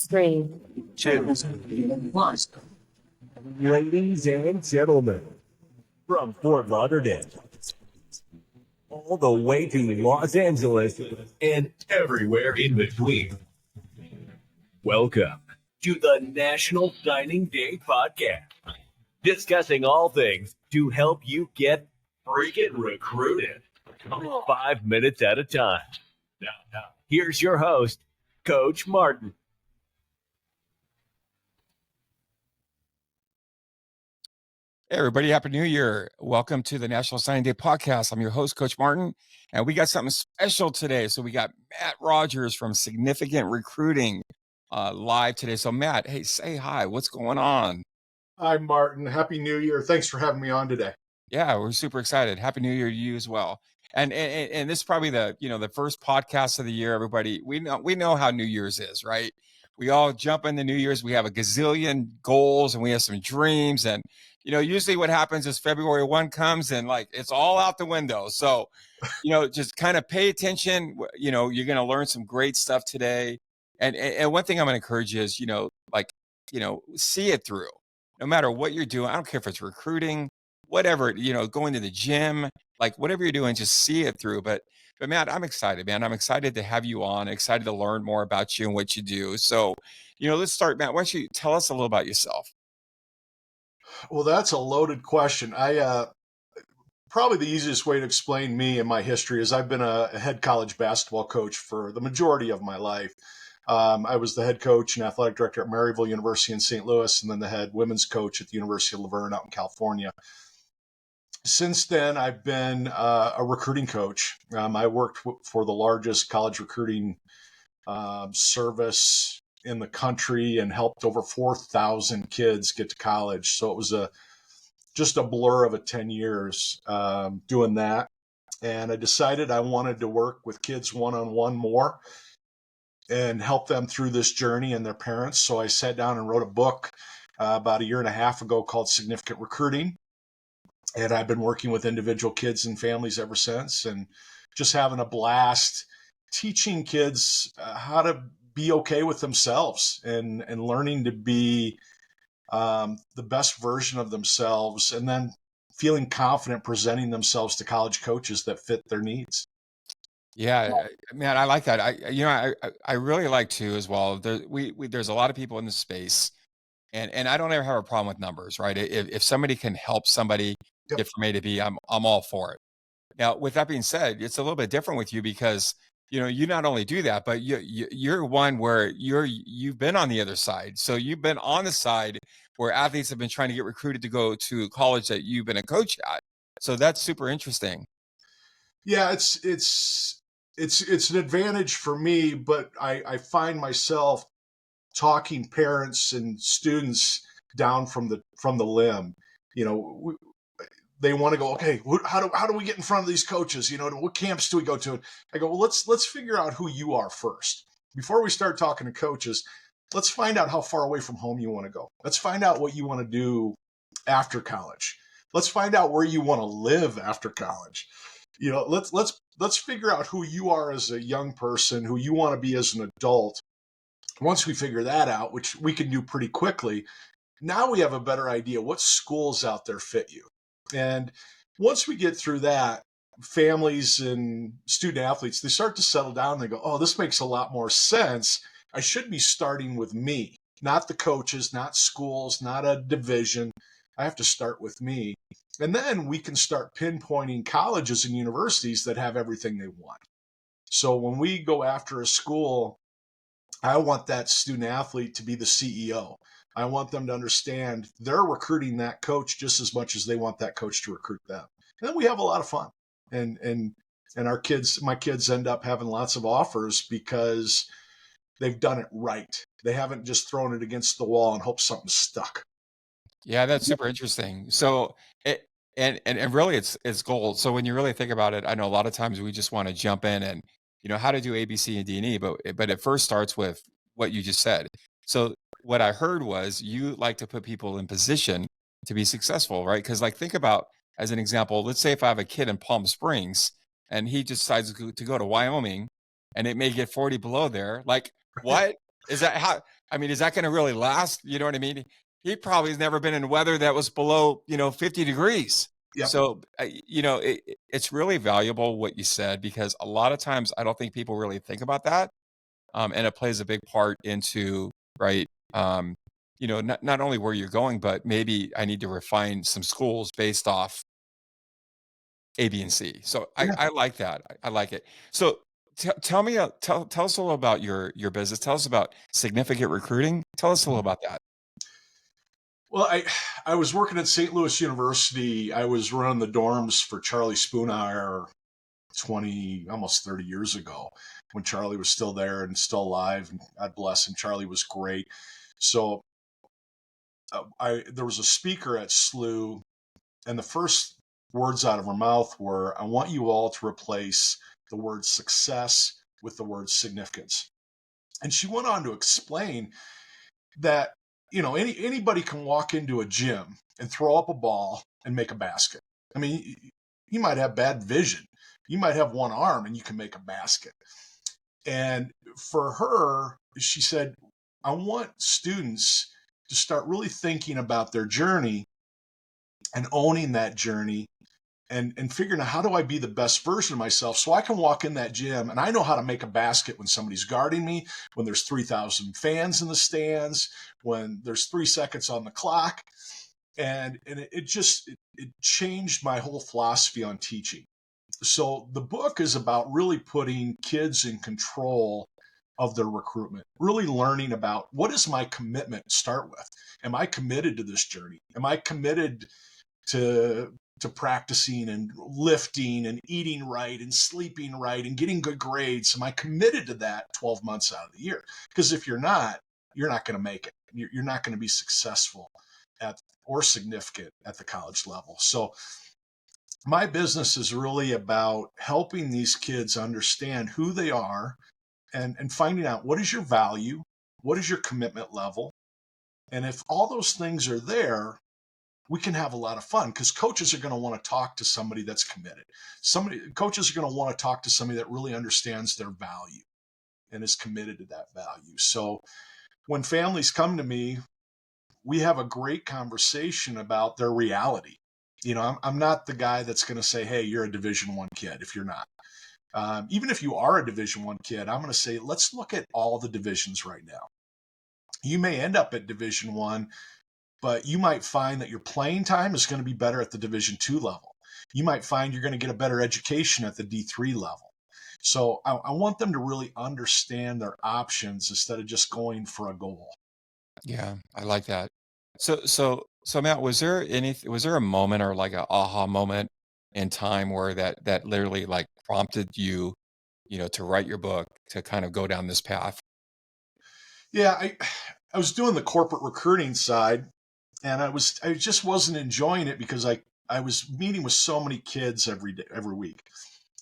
Three, two, one. Ladies and gentlemen, from Fort Lauderdale, all the way to Los Angeles, and everywhere in between. Welcome to the National Signing Day Podcast, discussing all things to help you get freaking recruited 5 minutes at a time. Now, here's your host, Coach Martin. Hey, everybody. Happy New Year. Welcome to the National Signing Day Podcast. I'm your host, Coach Martin, and we got something special today. So we got Matt Rogers from Significant Recruiting live today. So Matt, hey, say hi. What's going on? Hi, Martin. Happy New Year. Thanks for having me on today. Yeah, we're super excited. Happy New Year to you as well. And this is probably the first podcast of the year, everybody. We know how New Year's is, right? We all jump into New Year's. We have a gazillion goals and we have some dreams. And, usually what happens is February 1 comes and it's all out the window. So, just kind of pay attention. You're going to learn some great stuff today. And one thing I'm going to encourage you is, see it through. No matter what you're doing, I don't care if it's recruiting, whatever, going to the gym, whatever you're doing, just see it through. But Matt, I'm excited, man. I'm excited to have you on, excited to learn more about you and what you do. So, let's start, Matt. Why don't you tell us a little about yourself? Well, that's a loaded question. Probably the easiest way to explain me and my history is I've been a head college basketball coach for the majority of my life. I was the head coach and athletic director at Maryville University in St. Louis, and then the head women's coach at the University of Laverne out in California. Since then, I've been a recruiting coach. I worked for the largest college recruiting service in the country and helped over 4,000 kids get to college. So it was just a blur of 10 years doing that. And I decided I wanted to work with kids one-on-one more and help them through this journey and their parents. So I sat down and wrote a book about a year and a half ago called Significant Recruiting. And I've been working with individual kids and families ever since, and just having a blast teaching kids how to be okay with themselves and learning to be the best version of themselves, and then feeling confident presenting themselves to college coaches that fit their needs. Yeah, man, I like that. I really like to as well. There's a lot of people in this space, and I don't ever have a problem with numbers, right? If somebody can help somebody get from A to B, I'm all for it. Now, with that being said, it's a little bit different with you because you not only do that, but you're one where you've been on the other side. So you've been on the side where athletes have been trying to get recruited to go to college that you've been a coach at. So that's super interesting. Yeah, it's an advantage for me, but I find myself talking parents and students down from the limb. They want to go, okay, how do we get in front of these coaches? What camps do we go to? I go, well, let's figure out who you are first. Before we start talking to coaches, let's find out how far away from home you want to go. Let's find out what you want to do after college. Let's find out where you want to live after college. Let's figure out who you are as a young person, who you want to be as an adult. Once we figure that out, which we can do pretty quickly, now we have a better idea what schools out there fit you. And once we get through that, families and student athletes, they start to settle down. And they go, oh, this makes a lot more sense. I should be starting with me, not the coaches, not schools, not a division. I have to start with me. And then we can start pinpointing colleges and universities that have everything they want. So when we go after a school, I want that student athlete to be the CEO. I want them to understand they're recruiting that coach just as much as they want that coach to recruit them. And then we have a lot of fun. And my kids end up having lots of offers because they've done it right. They haven't just thrown it against the wall and hoped something stuck. Yeah, that's super interesting. So and really it's gold. So when you really think about it, I know a lot of times we just want to jump in and how to do A, B, C, and D and E, but it first starts with what you just said. So what I heard was you like to put people in position to be successful, right? Because think about, as an example, let's say if I have a kid in Palm Springs and he decides to go to Wyoming and it may get 40 below there. What is that? I mean, is that going to really last? You know what I mean? He probably has never been in weather that was below, 50 degrees. Yep. So, it's really valuable what you said, because a lot of times I don't think people really think about that. And it plays a big part into, right. Not only where you're going, but maybe I need to refine some schools based off A, B, and C. So Yeah. I like that. I like it. So tell me, tell us a little about your business. Tell us about significant recruiting. Tell us a little about that. Well, I was working at St. Louis University. I was running the dorms for Charlie Spoonhour almost 30 years ago, when Charlie was still there and still alive. And God bless him. Charlie was great. So there was a speaker at SLU, and the first words out of her mouth were, "I want you all to replace the word success with the word significance." And she went on to explain that, anybody can walk into a gym and throw up a ball and make a basket. I mean, you might have bad vision. You might have one arm and you can make a basket. And for her, she said, I want students to start really thinking about their journey and owning that journey, and figuring out, how do I be the best version of myself so I can walk in that gym and I know how to make a basket when somebody's guarding me, when there's 3,000 fans in the stands, when there's 3 seconds on the clock. And it changed my whole philosophy on teaching. So the book is about really putting kids in control of their recruitment, really learning about, what is my commitment to start with? Am I committed to this journey? Am I committed to practicing and lifting and eating right and sleeping right and getting good grades? Am I committed to that 12 months out of the year? Because if you're not going to make it. You're not going to be successful or significant at the college level. So my business is really about helping these kids understand who they are, and finding out, what is your value? What is your commitment level? And if all those things are there, we can have a lot of fun, because coaches are going to want to talk to somebody that's committed. Coaches are going to want to talk to somebody that really understands their value and is committed to that value. So when families come to me, we have a great conversation about their reality. I'm not the guy that's going to say, hey, you're a Division I kid, if you're not. Even if you are a Division I kid, I'm going to say, let's look at all the divisions right now. You may end up at Division I, but you might find that your playing time is going to be better at the Division II level. You might find you're going to get a better education at the D3 level. So I want them to really understand their options instead of just going for a goal. Yeah, I like that. So Matt, was there a moment, or like a aha moment in time, where that literally like prompted you, to write your book, to kind of go down this path? Yeah, I was doing the corporate recruiting side, and I just wasn't enjoying it, because I was meeting with so many kids every week,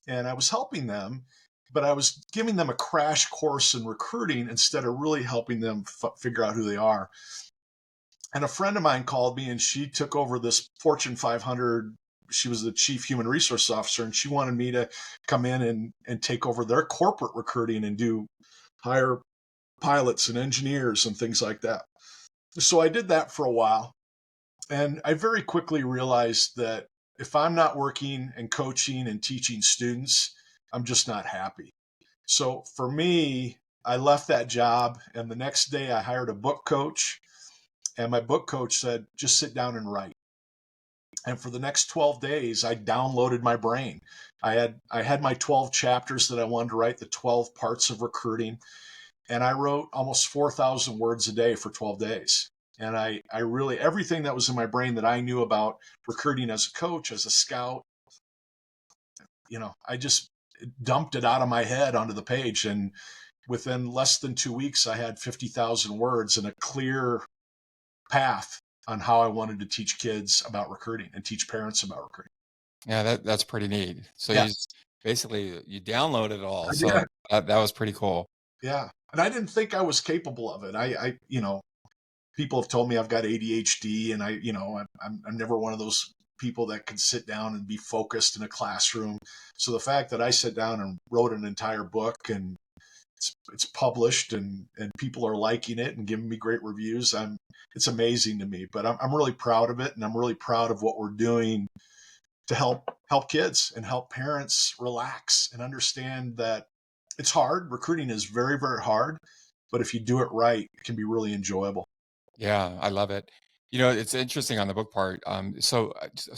and I was helping them, but I was giving them a crash course in recruiting instead of really helping them figure out who they are. And a friend of mine called me, and she took over this Fortune 500. She was the chief human resource officer, and she wanted me to come in and take over their corporate recruiting and hire pilots and engineers and things like that. So I did that for a while. And I very quickly realized that if I'm not working and coaching and teaching students, I'm just not happy. So for me, I left that job, and the next day I hired a book coach, and my book coach said, just sit down and write. And for the next 12 days, I downloaded my brain. I had my 12 chapters that I wanted to write, the 12 parts of recruiting. And I wrote almost 4,000 words a day for 12 days. And I really, everything that was in my brain that I knew about recruiting as a coach, as a scout, I just dumped it out of my head onto the page. And within less than 2 weeks, I had 50,000 words and a clear path on how I wanted to teach kids about recruiting and teach parents about recruiting. Yeah, that's pretty neat. So Yeah. you downloaded it all. So Yeah. that was pretty cool. Yeah. And I didn't think I was capable of it. I people have told me I've got ADHD, and I'm never one of those people that can sit down and be focused in a classroom. So the fact that I sat down and wrote an entire book and it's published and people are liking it and giving me great reviews. It's amazing to me, but I'm really proud of it, and I'm really proud of what we're doing to help kids and help parents relax and understand that it's hard. Recruiting is very, very hard, but if you do it right, it can be really enjoyable. Yeah, I love it. You know, it's interesting on the book part. So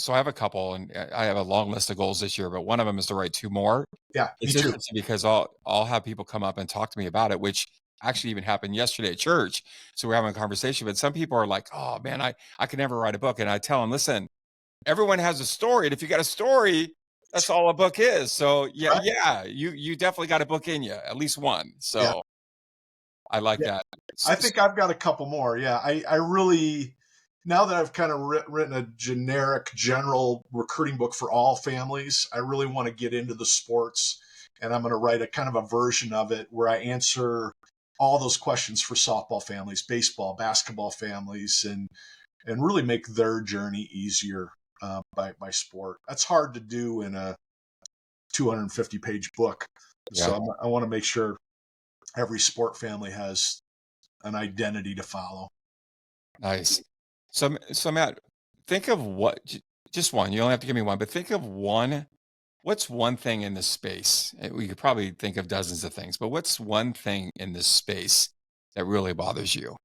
I have a couple, and I have a long list of goals this year, but one of them is to write two more. Yeah, me It's too. interesting because I'll have people come up and talk to me about it, which actually even happened yesterday at church. So we're having a conversation, but some people are like, "Oh man, I can never write a book." And I tell them, "Listen, everyone has a story, and if you got a story, that's all a book is." So yeah, Right? yeah, you definitely got a book in you, at least one. Yeah. So I like Yeah. that. I think I've got a couple more. Yeah. I really, now that I've kind of written a generic, general recruiting book for all families, I really want to get into the sports, and I'm going to write a kind of a version of it where I answer all those questions for softball families, baseball, basketball families, and really make their journey easier by sport. That's hard to do in a 250-page book. Yeah, So I want to make sure every sport family has an identity to follow. nice. So Matt, think of just one. You don't have to give me one, but think of one. What's one thing in this space? We could probably think of dozens of things, but what's one thing in this space that really bothers you?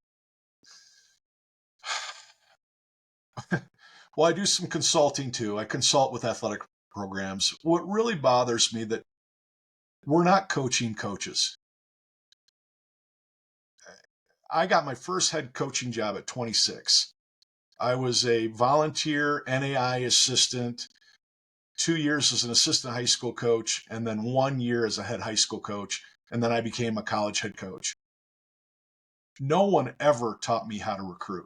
Well, I do some consulting too. I consult with athletic programs. What really bothers me that we're not coaching coaches. I got my first head coaching job at 26. I was a volunteer NAI assistant, 2 years as an assistant high school coach, and then 1 year as a head high school coach. And then I became a college head coach. No one ever taught me how to recruit.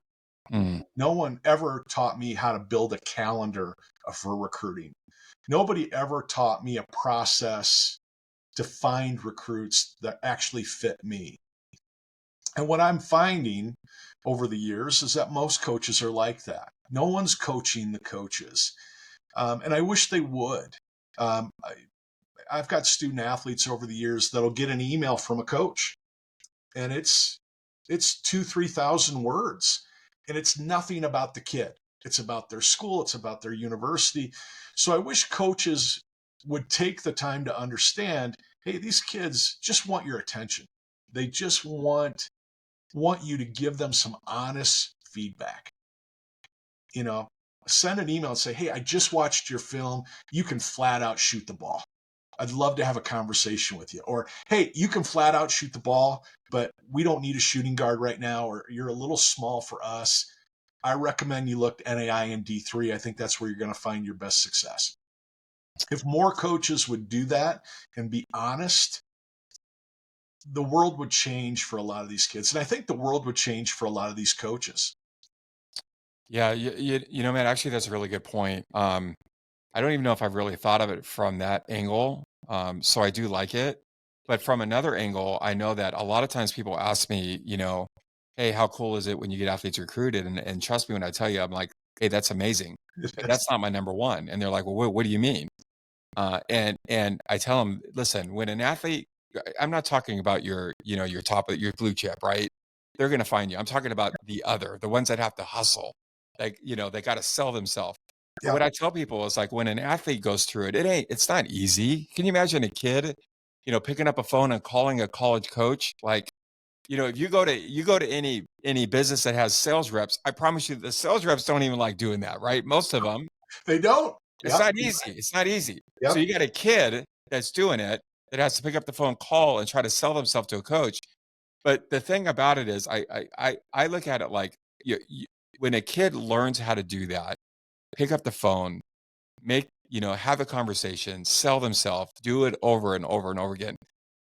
Mm, No one ever taught me how to build a calendar for recruiting. Nobody ever taught me a process to find recruits that actually fit me. And what I'm finding over the years is that most coaches are like that. No one's coaching the coaches. And I wish they would. I've got student athletes over the years that'll get an email from a coach, and it's 2,000-3,000 words, and it's nothing about the kid. It's about their school. It's about their university. So I wish coaches would take the time to understand, hey, these kids just want your attention. They just want you to give them some honest feedback. You know, send an email and say, hey, I just watched your film. You can flat out shoot the ball. I'd love to have a conversation with you. Or, hey, you can flat out shoot the ball, but we don't need a shooting guard right now, or you're a little small for us. I recommend you look at NAI and D3. I think that's where you're going to find your best success. If more coaches would do that and be honest, the world would change for a lot of these kids. And I think the world would change for a lot of these coaches. yeah, man, actually, that's a really good point. I don't even know if I've really thought of it from that angle. So I do like it. But from another angle, I know that a lot of times people ask me, hey, how cool is it when you get athletes recruited? And trust me when I tell you, I'm like, hey, that's amazing. But that's not my number one. And they're like, well, what do you mean? And I tell them, listen, when an athlete, I'm not talking about your top of your blue chip, right? They're going to find you. I'm talking about the ones that have to hustle. Like, they got to sell themselves. But Yeah, what I tell people is like when an athlete goes through it, it's not easy. Can you imagine a kid, picking up a phone and calling a college coach? Like, if you go to any business that has sales reps, I promise you the sales reps don't even like doing that, right? Most of them. they don't. It's Yep. not easy. It's not easy. So Yep. you got a kid that's doing it that has to pick up the phone, call, and try to sell themselves to a coach. But the thing about it is, I look at it like when a kid learns how to do that, pick up the phone, have a conversation, sell themselves, do it over and over and over again.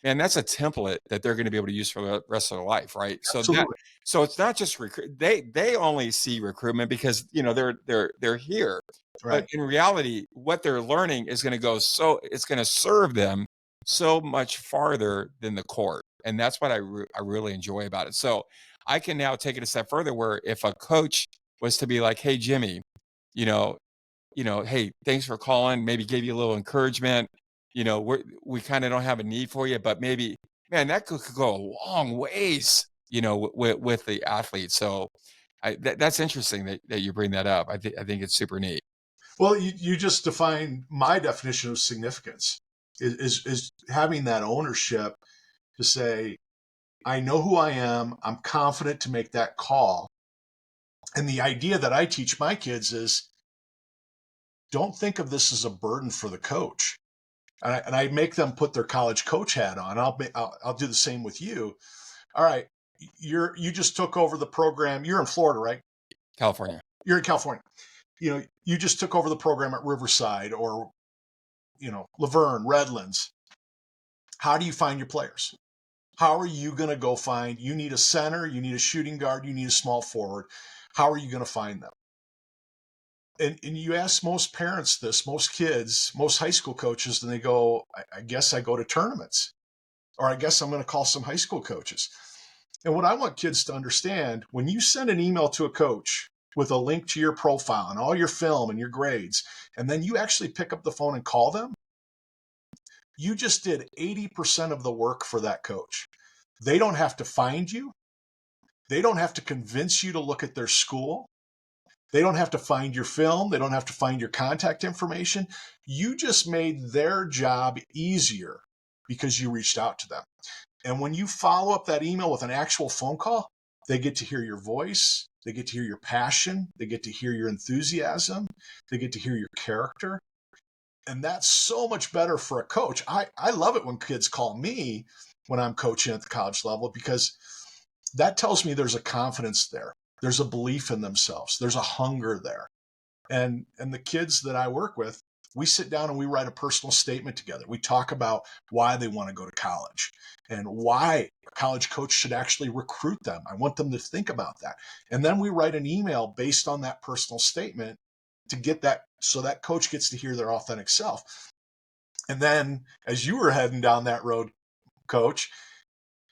And that's a template that they're going to be able to use for the rest of their life, right? Absolutely. So it's not just they only see recruitment because they're here. But Right. in reality, what they're learning is going to it's going to serve them so much farther than the court. And that's what I really enjoy about it. So I can now take it a step further where if a coach was to be like, hey, Jimmy, you know, hey, thanks for calling, maybe give you a little encouragement. We kind of don't have a need for you, but maybe man, that could go a long ways, with the athlete. So that's interesting that you bring that up. I think it's super neat. Well, you just defined my definition of significance is having that ownership to say, I know who I am. I'm confident to make that call. And the idea that I teach my kids is don't think of this as a burden for the coach. And I make them put their college coach hat on. I'll do the same with you. All right, you just took over the program. You're in Florida, right? California. You're in California. You just took over the program at Riverside or Laverne, Redlands. How do you find your players? How are you going to go find? You need a center, you need a shooting guard, you need a small forward. How are you going to find them? And you ask most parents this, most kids, most high school coaches, and they go, I guess I go to tournaments, or I guess I'm going to call some high school coaches. And what I want kids to understand, when you send an email to a coach with a link to your profile and all your film and your grades, and then you actually pick up the phone and call them, you just did 80% of the work for that coach. They don't have to find you. They don't have to convince you to look at their school. They don't have to find your film. They don't have to find your contact information. You just made their job easier because you reached out to them. And when you follow up that email with an actual phone call, they get to hear your voice. They get to hear your passion. They get to hear your enthusiasm. They get to hear your character. And that's so much better for a coach. I love it when kids call me when I'm coaching at the college level, because that tells me there's a confidence there. There's a belief in themselves. There's a hunger there. And the kids that I work with, we sit down and we write a personal statement together. We talk about why they want to go to college and why a college coach should actually recruit them. I want them to think about that. And then we write an email based on that personal statement to get that, so that coach gets to hear their authentic self. And then as you were heading down that road, Coach,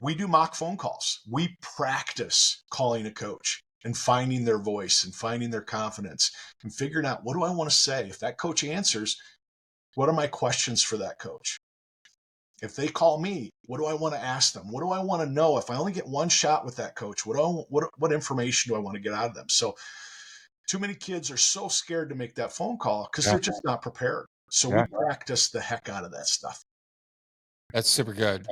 we do mock phone calls. We practice calling a coach and finding their voice and finding their confidence and figuring out, what do I want to say? If that coach answers, what are my questions for that coach? If they call me, what do I want to ask them? What do I want to know? If I only get one shot with that coach, what information do I want to get out of them? So too many kids are so scared to make that phone call because they're just not prepared. So we practice the heck out of that stuff. That's super good.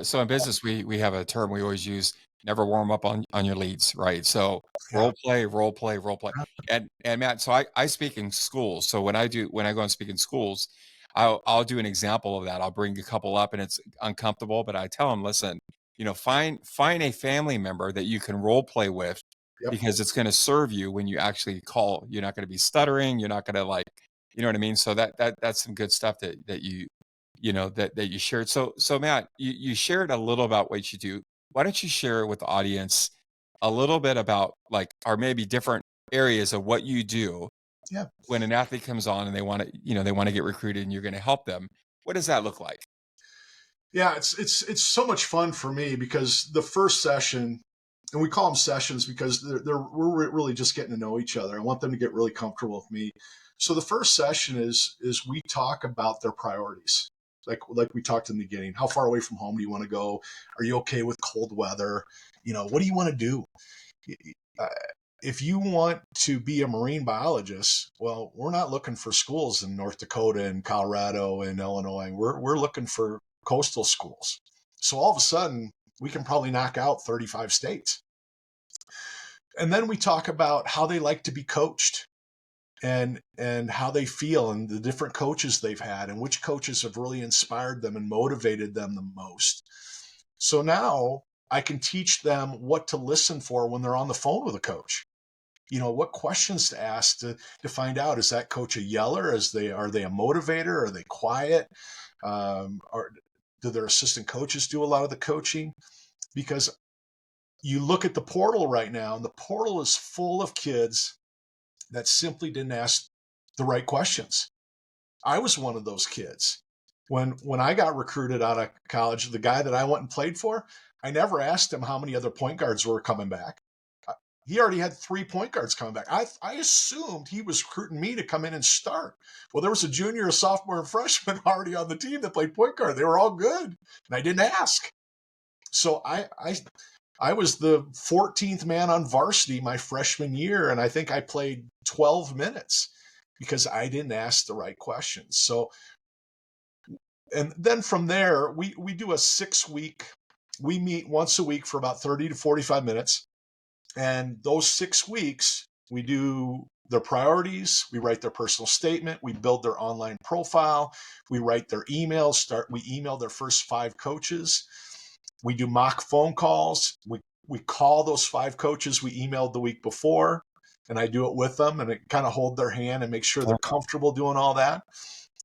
So in business, we have a term we always use: never warm up on your leads, right? So Yeah. role play. And Matt, so I speak in schools. So when I go and speak in schools, I'll do an example of that. I'll bring a couple up, and it's uncomfortable, but I tell them, listen, find a family member that you can role play with, Yep. because it's going to serve you when you actually call. You're not going to be stuttering. You're not going to, you know what I mean? So that's some good stuff that you shared. So Matt, you shared a little about what you do. Why don't you share with the audience a little bit about, or maybe different areas of what you do? Yeah. When an athlete comes on and they want to get recruited and you're going to help them, what does that look like? Yeah, it's so much fun for me because the first session, and we call them sessions because we're really just getting to know each other. I want them to get really comfortable with me. So the first session is we talk about their priorities. Like we talked in the beginning, how far away from home do you want to go? Are you okay with cold weather? What do you want to do? If you want to be a marine biologist, well, we're not looking for schools in North Dakota and Colorado and Illinois. We're looking for coastal schools. So all of a sudden, we can probably knock out 35 states. And then we talk about how they like to be coached and how they feel and the different coaches they've had and which coaches have really inspired them and motivated them the most. So now I can teach them what to listen for when they're on the phone with a coach. What questions to ask to find out, is that coach a yeller? Are they a motivator? Are they quiet? Or do their assistant coaches do a lot of the coaching? Because you look at the portal right now, and the portal is full of kids that simply didn't ask the right questions. I was one of those kids. When I got recruited out of college, the guy that I went and played for, I never asked him how many other point guards were coming back. he already had 3 point guards coming back. I assumed he was recruiting me to come in and start. Well, there was a junior, a sophomore, and freshman already on the team that played point guard. They were all good, and I didn't ask. So I was the 14th man on varsity my freshman year, and I think I played 12 minutes because I didn't ask the right questions. So, and then from there, we do a 6-week, we meet once a week for about 30 to 45 minutes. And those 6 weeks, we do their priorities, we write their personal statement, we build their online profile, we write their emails, we email their first 5 coaches. We do mock phone calls. We call those 5 coaches we emailed the week before, and I do it with them, and it kind of hold their hand and make sure they're comfortable doing all that.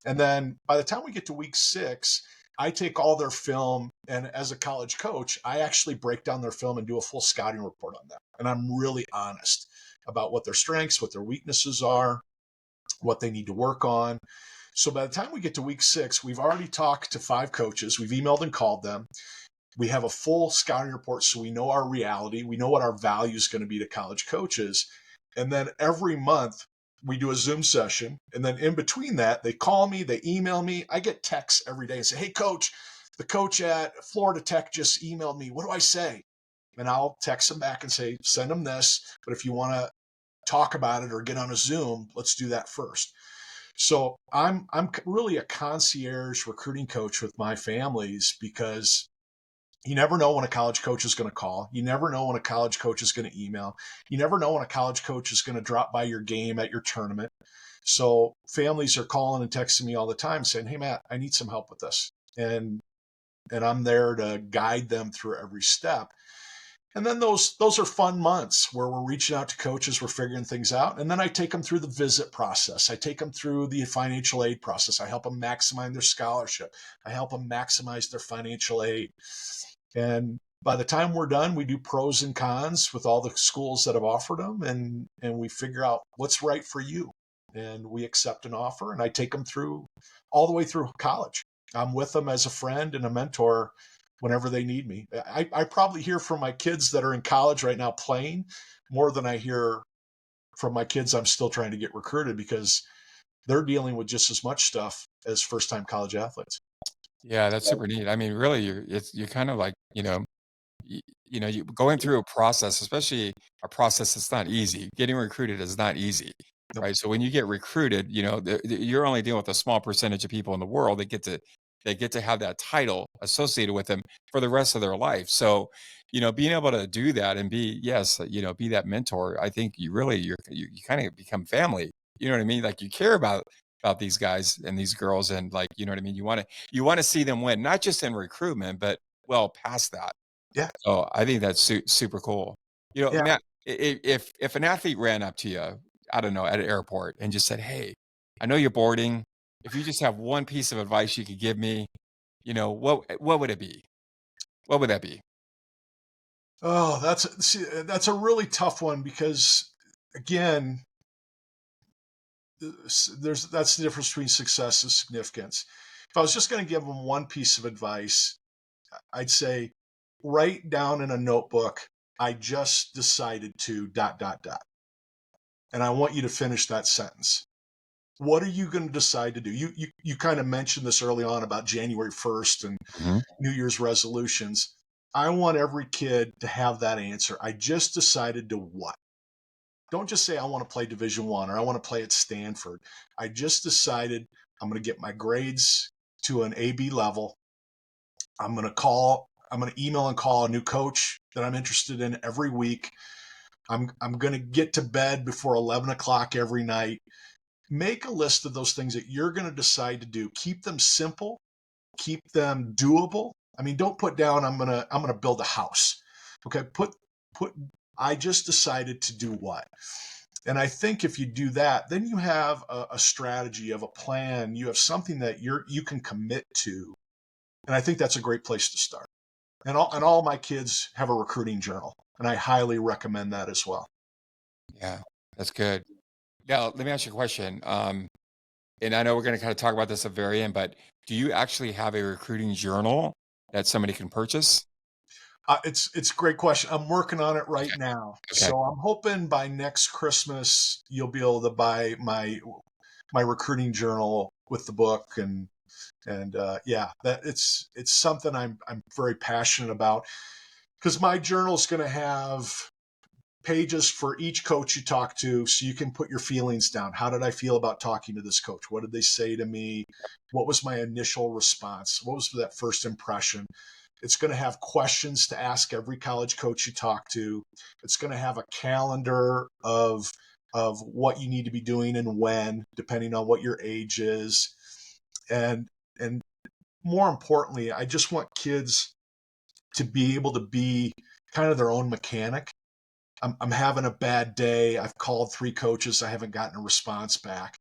And then by the time we get to week 6, I take all their film, and as a college coach, I actually break down their film and do a full scouting report on them. And I'm really honest about what their strengths, what their weaknesses are, what they need to work on. So by the time we get to week 6, we've already talked to 5 coaches. We've emailed and called them. We have a full scouting report, so we know our reality. We know what our value is going to be to college coaches. And then every month, we do a Zoom session. And then in between that, they call me, they email me. I get texts every day and say, hey, coach, the coach at Florida Tech just emailed me. What do I say? And I'll text them back and say, send them this. But if you want to talk about it or get on a Zoom, let's do that first. So I'm really a concierge recruiting coach with my families, because you never know when a college coach is going to call. You never know when a college coach is going to email. You never know when a college coach is going to drop by your game at your tournament. So families are calling and texting me all the time saying, hey, Matt, I need some help with this. And I'm there to guide them through every step. And then those are fun months where we're reaching out to coaches, we're figuring things out. And then I take them through the visit process. I take them through the financial aid process. I help them maximize their scholarship. I help them maximize their financial aid. And by the time we're done, we do pros and cons with all the schools that have offered them, and we figure out what's right for you. And we accept an offer, and I take them through all the way through college. I'm with them as a friend and a mentor whenever they need me. I probably hear from my kids that are in college right now playing more than I hear from my kids I'm still trying to get recruited, because they're dealing with just as much stuff as first-time college athletes. Yeah, that's super neat. I mean, really, you're kind of like, you going through a process, especially a process that's not easy. Getting recruited is not easy, Nope. right? So when you get recruited, you're only dealing with a small percentage of people in the world that get to have that title associated with them for the rest of their life. So, being able to do that and be that mentor, I think you kind of become family. You know what I mean? Like, you care about these guys and these girls, and, like, you know what I mean? You want to see them win, not just in recruitment, but well past that. Yeah. So I think that's super cool. Yeah. Matt, if an athlete ran up to you, I don't know, at an airport and just said, "Hey, I know you're boarding. If you just have one piece of advice you could give me, what would it be? What would that be?" Oh, that's a really tough one, because again, that's the difference between success and significance. If I was just going to give them one piece of advice, I'd say write down in a notebook, I just decided to ... And I want you to finish that sentence. What are you going to decide to do? You kind of mentioned this early on about January 1st and New Year's resolutions. I want every kid to have that answer. I just decided to what? Don't just say I want to play Division I or I want to play at Stanford. I just decided I'm going to get my grades to an AB level. I'm going to email and call a new coach that I'm interested in every week. I'm going to get to bed before 11 o'clock every night. Make a list of those things that you're going to decide to do. Keep them simple. Keep them doable. I mean, don't put down, I'm going to build a house. Okay. Put, I just decided to do what? And I think if you do that, then you have a strategy, of a plan. You have something that you can commit to. And I think that's a great place to start. And all my kids have a recruiting journal, and I highly recommend that as well. Yeah, that's good. Now, let me ask you a question. And I know we're going to kind of talk about this at the very end, but do you actually have a recruiting journal that somebody can purchase? It's a great question. I'm working on it right now. Okay. So I'm hoping by next Christmas you'll be able to buy my recruiting journal with the book, and yeah, that it's something I'm very passionate about, because my journal is going to have pages for each coach you talk to, so you can put your feelings down. How did I feel about talking to this coach? What did they say to me? What was my initial response? What was that first impression? It's going to have questions to ask every college coach you talk to. It's going to have a calendar of what you need to be doing and when, depending on what your age is. And more importantly, I just want kids to be able to be kind of their own mechanic. I'm having a bad day. I've called 3 coaches. I haven't gotten a response back.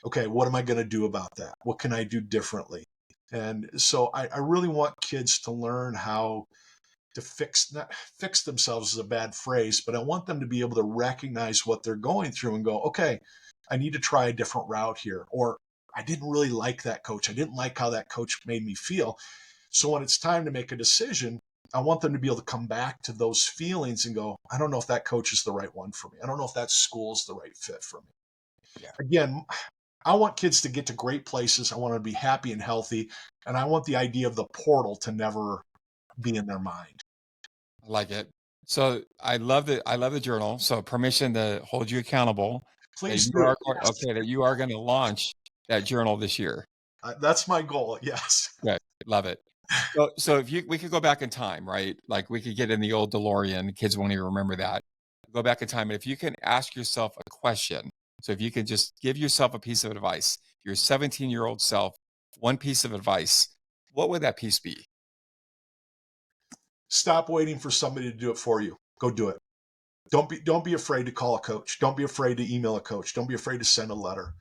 Okay, what am I going to do about that? What can I do differently? And so I really want kids to learn how to not fix themselves is a bad phrase, but I want them to be able to recognize what they're going through and go, okay, I need to try a different route here. Or I didn't really like that coach. I didn't like how that coach made me feel. So when it's time to make a decision, I want them to be able to come back to those feelings and go, I don't know if that coach is the right one for me. I don't know if that school is the right fit for me. Yeah. Again, I want kids to get to great places. I want them to be happy and healthy. And I want the idea of the portal to never be in their mind. I like it. So I love the journal. So permission to hold you accountable. Please do it. Yes. That you are going to launch that journal this year. That's my goal. Yes. Good. Love it. So if we could go back in time, right? Like we could get in the old DeLorean, kids won't even remember that. Go back in time. And if you can ask yourself a question, so if you can just give yourself a piece of advice, your 17-year-old self, one piece of advice, what would that piece be? Stop waiting for somebody to do it for you. Go do it. Don't be afraid to call a coach. Don't be afraid to email a coach. Don't be afraid to send a letter.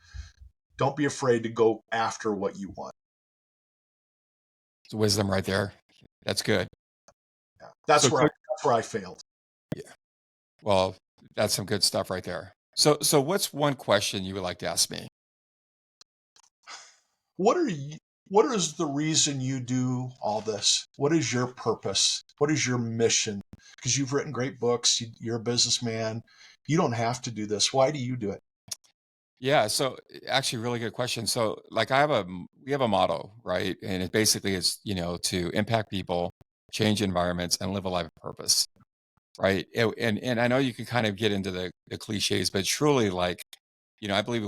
Don't be afraid to go after what you want. It's wisdom right there. That's good. Yeah. That's So where I failed. yeah. Well, that's some good stuff right there. So what's one question you would like to ask me? What is the reason you do all this? What is your purpose? What is your mission? Because you've written great books. You're a businessman. You don't have to do this. Why do you do it? Yeah, so actually really good question. So like we have a motto, right? And it basically is, to impact people, change environments, and live a life of purpose. Right. And I know you can kind of get into the cliches, but truly like, I believe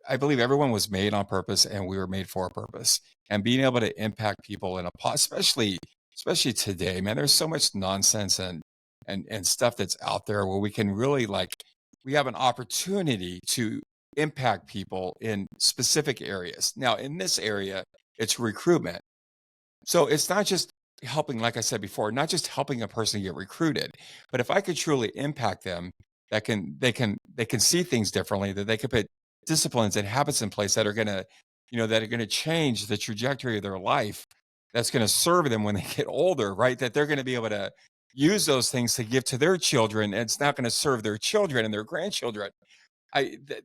I believe everyone was made on purpose and we were made for a purpose, and being able to impact people especially today, man, there's so much nonsense and stuff that's out there where we can really we have an opportunity to impact people in specific areas. Now, in this area, it's recruitment. So it's not just helping, like I said before, not just helping a person get recruited, but if I could truly impact them, they can see things differently, that they could put disciplines and habits in place that are gonna, that are gonna change the trajectory of their life, that's gonna serve them when they get older, right? That they're gonna be able to use those things to give to their children, and it's not gonna serve their children and their grandchildren.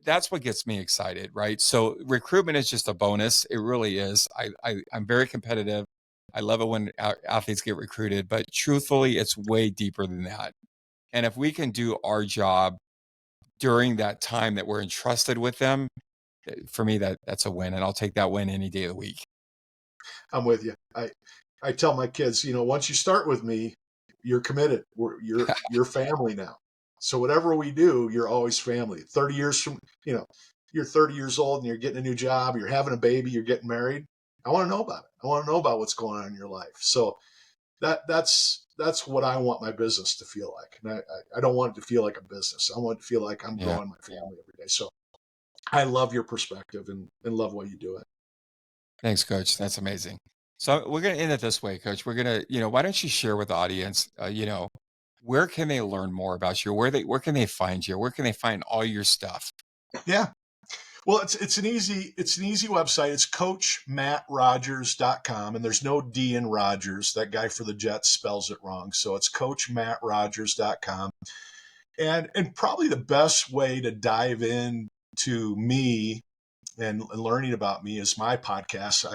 That's what gets me excited, right? So recruitment is just a bonus. It really is. I'm very competitive. I love it when athletes get recruited, but truthfully, it's way deeper than that. And if we can do our job during that time that we're entrusted with them, for me, that's a win, and I'll take that win any day of the week. I'm with you. I tell my kids, once you start with me, you're committed. You're family now. So whatever we do, you're always family. 30 years from, you're 30 years old and you're getting a new job, you're having a baby, you're getting married. I want to know about it. I want to know about what's going on in your life. So that's what I want my business to feel like. And I don't want it to feel like a business. I want it to feel like I'm Yeah. growing my family every day. So I love your perspective and love what you do it. Thanks, Coach. That's amazing. So we're going to end it this way, Coach. We're going to, why don't you share with the audience, where can they learn more about you? Where can they find you? Where can they find all your stuff? Yeah. Well, it's an easy website. It's coachmattrogers.com, and there's no D in Rogers. That guy for the Jets spells it wrong. So it's coachmattrogers.com. And probably the best way to dive in to me and learning about me is my podcast.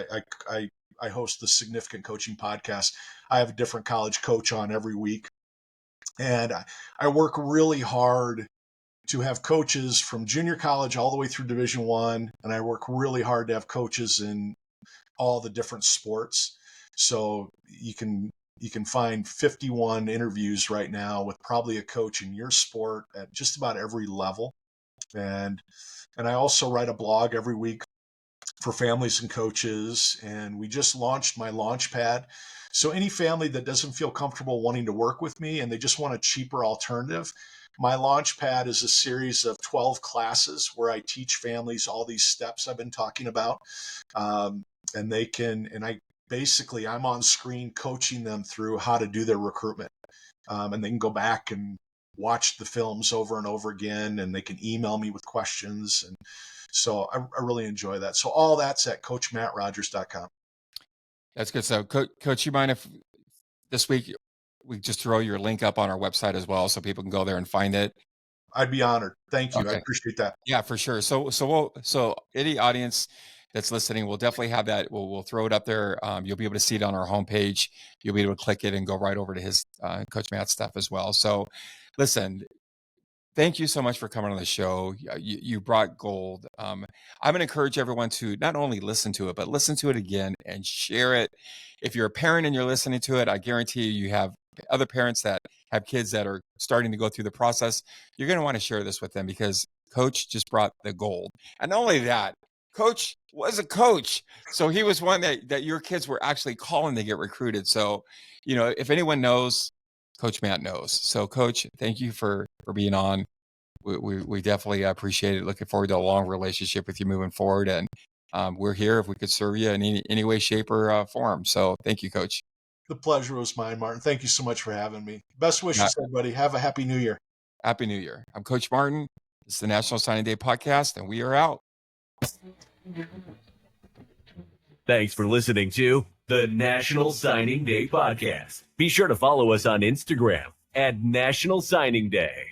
I I host the Significant Coaching Podcast. I have a different college coach on every week. And I work really hard to have coaches from junior college all the way through Division I, and I work really hard to have coaches in all the different sports. So you can find 51 interviews right now with probably a coach in your sport at just about every level. And I also write a blog every week for families and coaches, and we just launched my launch pad. So any family that doesn't feel comfortable wanting to work with me and they just want a cheaper alternative, my launch pad is a series of 12 classes where I teach families all these steps I've been talking about. And they can, and I basically, I'm on screen coaching them through how to do their recruitment. And they can go back and watch the films over and over again, and they can email me with questions. And so I really enjoy that. So all that's at coachmattrogers.com. That's good. So Coach, you mind if this week we just throw your link up on our website as well so people can go there and find it? I'd be honored. Thank you. Okay. I appreciate that. Yeah, for sure. So any audience that's listening, we'll definitely have that. We'll throw it up there. You'll be able to see it on our homepage. You'll be able to click it and go right over to his Coach Matt's stuff as well. So listen, thank you so much for coming on the show. You brought gold. I'm going to encourage everyone to not only listen to it, but listen to it again and share it. If you're a parent and you're listening to it, I guarantee you have other parents that have kids that are starting to go through the process. You're going to want to share this with them because Coach just brought the gold. And not only that, Coach was a coach. So he was one that your kids were actually calling to get recruited. So, if anyone knows, Coach Matt knows. So Coach, thank you for being on. We definitely appreciate it. Looking forward to a long relationship with you moving forward. And we're here if we could serve you in any way, shape, or form. So thank you, Coach. The pleasure was mine, Martin. Thank you so much for having me. Best wishes, everybody. Have a happy new year. Happy New Year. I'm Coach Martin. It's the National Signing Day podcast, and we are out. Thanks for listening to the National Signing Day podcast. Be sure to follow us on Instagram at National Signing Day.